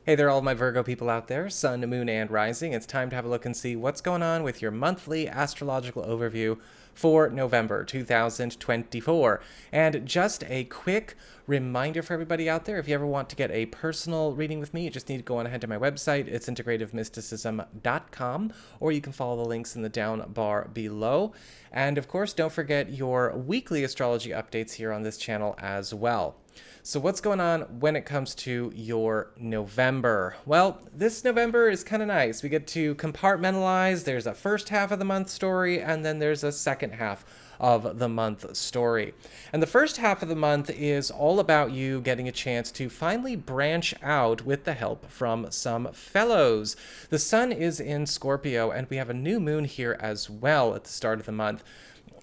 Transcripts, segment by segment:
Hey there, all my Virgo people out there, Sun, Moon, and Rising. It's time to have a look and see what's going on with your monthly astrological overview for November 2024. And just a quick reminder for everybody out there, if you ever want to get a personal reading with me, you just need to go on ahead to my website. It's integrativemysticism.com, or you can follow the links in the down bar below. And of course, don't forget your weekly astrology updates here on this channel as well. So what's going on when it comes to your November? Well, this November is kind of nice. We get to compartmentalize. There's a first half of the month story, and then there's a second half of the month story. And the first half of the month is all about you getting a chance to finally branch out with the help from some fellows. The sun is in Scorpio, and we have a new moon here as well at the start of the month.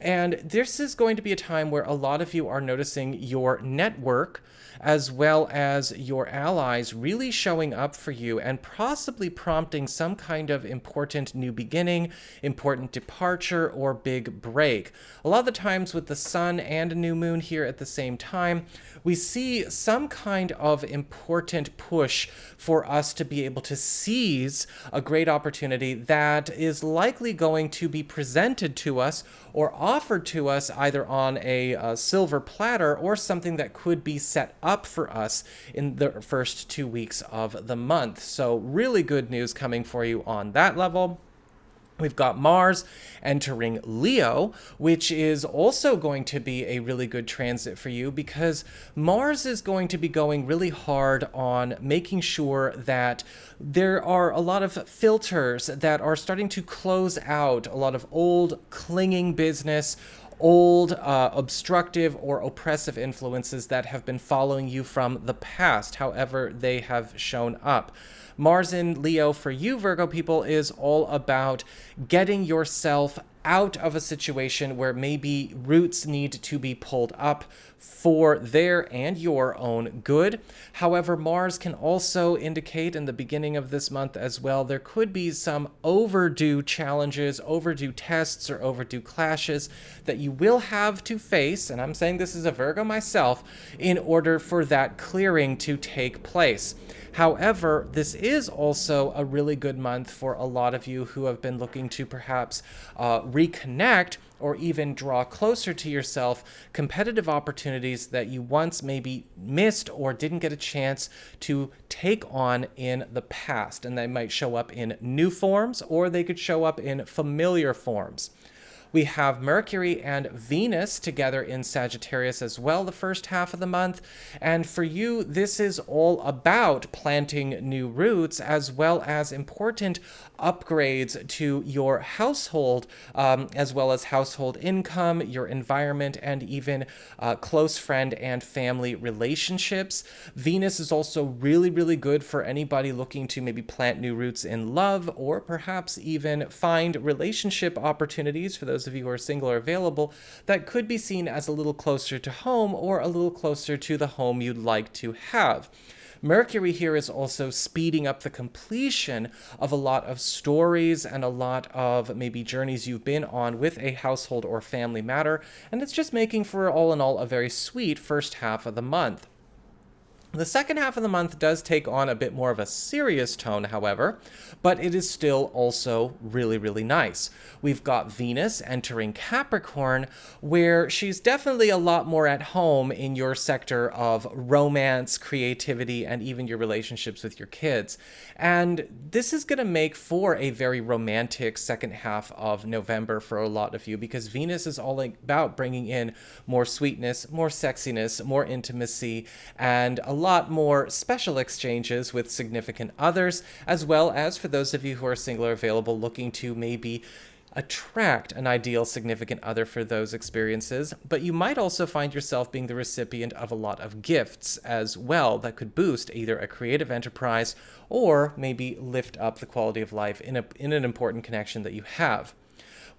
And this is going to be a time where a lot of you are noticing your network as well as your allies really showing up for you and possibly prompting some kind of important new beginning, important departure, or big break. A lot of the times with the sun and a new moon here at the same time, we see some kind of important push for us to be able to seize a great opportunity that is likely going to be presented to us or offered to us either on a silver platter or something that could be set up for us in the first 2 weeks of the month. So really good news coming for you on that level. We've got Mars entering Leo, which is also going to be a really good transit for you because Mars is going to be going really hard on making sure that there are a lot of filters that are starting to close out a lot of old clinging business, old obstructive or oppressive influences that have been following you from the past, however they have shown up. Mars in Leo for you, Virgo people, is all about getting yourself out of a situation where maybe roots need to be pulled up for their and your own good. However, Mars can also indicate in the beginning of this month as well, there could be some overdue challenges, overdue tests, or overdue clashes that you will have to face, and I'm saying this as a Virgo myself, in order for that clearing to take place. However, this is also a really good month for a lot of you who have been looking to perhaps reconnect or even draw closer to yourself competitive opportunities that you once maybe missed or didn't get a chance to take on in the past. And they might show up in new forms or they could show up in familiar forms. We have Mercury and Venus together in Sagittarius as well the first half of the month. And for you, this is all about planting new roots as well as important upgrades to your household, as well as household income, your environment, and even close friend and family relationships. Venus is also really, really good for anybody looking to maybe plant new roots in love or perhaps even find relationship opportunities for those of you who are single or available that could be seen as a little closer to home or a little closer to the home you'd like to have. Mercury here is also speeding up the completion of a lot of stories and a lot of maybe journeys you've been on with a household or family matter, and it's just making for all in all a very sweet first half of the month. The second half of the month does take on a bit more of a serious tone, however, but it is still also really, really nice. We've got Venus entering Capricorn, where she's definitely a lot more at home in your sector of romance, creativity, and even your relationships with your kids. And this is going to make for a very romantic second half of November for a lot of you, because Venus is all about bringing in more sweetness, more sexiness, more intimacy, and a lot more special exchanges with significant others, as well as for those of you who are single or available looking to maybe attract an ideal significant other for those experiences. But you might also find yourself being the recipient of a lot of gifts as well that could boost either a creative enterprise or maybe lift up the quality of life in an important connection that you have.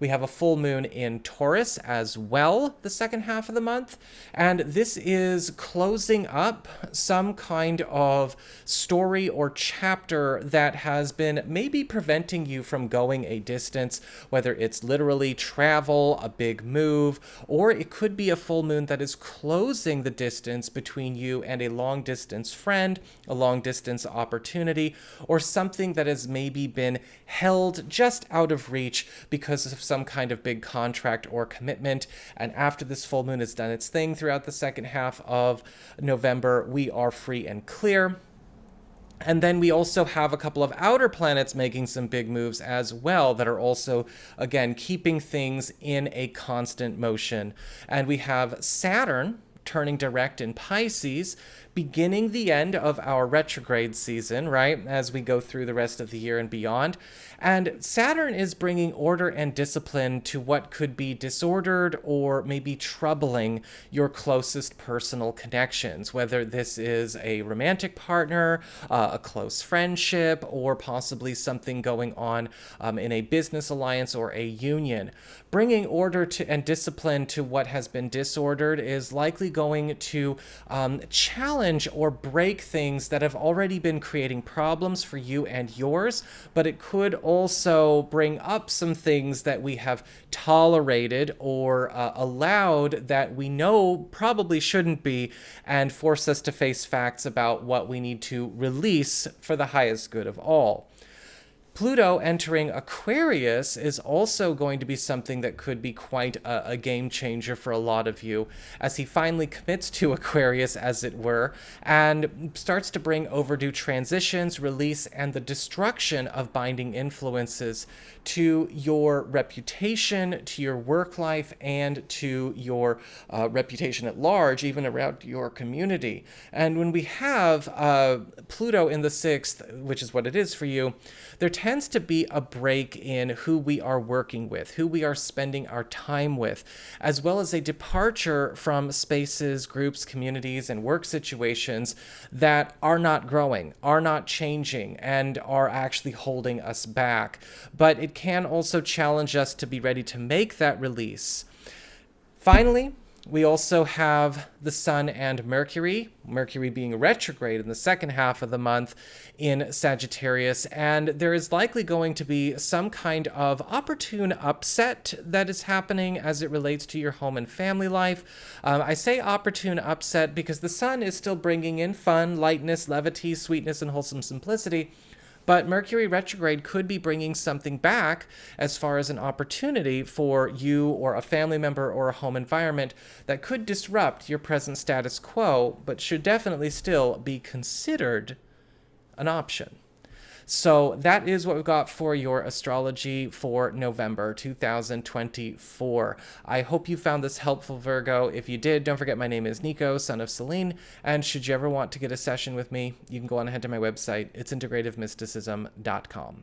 We have a full moon in Taurus as well, the second half of the month. And this is closing up some kind of story or chapter that has been maybe preventing you from going a distance, whether it's literally travel, a big move, or it could be a full moon that is closing the distance between you and a long distance friend, a long distance opportunity, or something that has maybe been held just out of reach because of some kind of big contract or commitment. And after this full moon has done its thing throughout the second half of November, we are free and clear. And then we also have a couple of outer planets making some big moves as well that are also, again, keeping things in a constant motion. And we have Saturn turning direct in Pisces, beginning the end of our retrograde season, right, as we go through the rest of the year and beyond. And Saturn is bringing order and discipline to what could be disordered or maybe troubling your closest personal connections, whether this is a romantic partner, a close friendship, or possibly something going on in a business alliance or a union. Bringing order to and discipline to what has been disordered is likely going to challenge or break things that have already been creating problems for you and yours, but it could also bring up some things that we have tolerated or allowed that we know probably shouldn't be, and force us to face facts about what we need to release for the highest good of all. Pluto entering Aquarius is also going to be something that could be quite a game changer for a lot of you, as he finally commits to Aquarius, as it were, and starts to bring overdue transitions, release, and the destruction of binding influences to your reputation, to your work life, and to your reputation at large, even around your community. And when we have Pluto in the 6th, which is what it is for you, there tends to be a break in who we are working with, who we are spending our time with, as well as a departure from spaces, groups, communities, and work situations that are not growing, are not changing, and are actually holding us back. But it can also challenge us to be ready to make that release. Finally, we also have the Sun and Mercury being retrograde in the second half of the month in Sagittarius, and there is likely going to be some kind of opportune upset that is happening as it relates to your home and family life. I say opportune upset because the Sun is still bringing in fun, lightness, levity, sweetness, and wholesome simplicity. But Mercury retrograde could be bringing something back as far as an opportunity for you or a family member or a home environment that could disrupt your present status quo, but should definitely still be considered an option. So that is what we've got for your astrology for November 2024. I hope you found this helpful, Virgo. If you did, don't forget my name is Nico, son of Celine. And should you ever want to get a session with me, you can go on ahead to my website. It's integrativemysticism.com.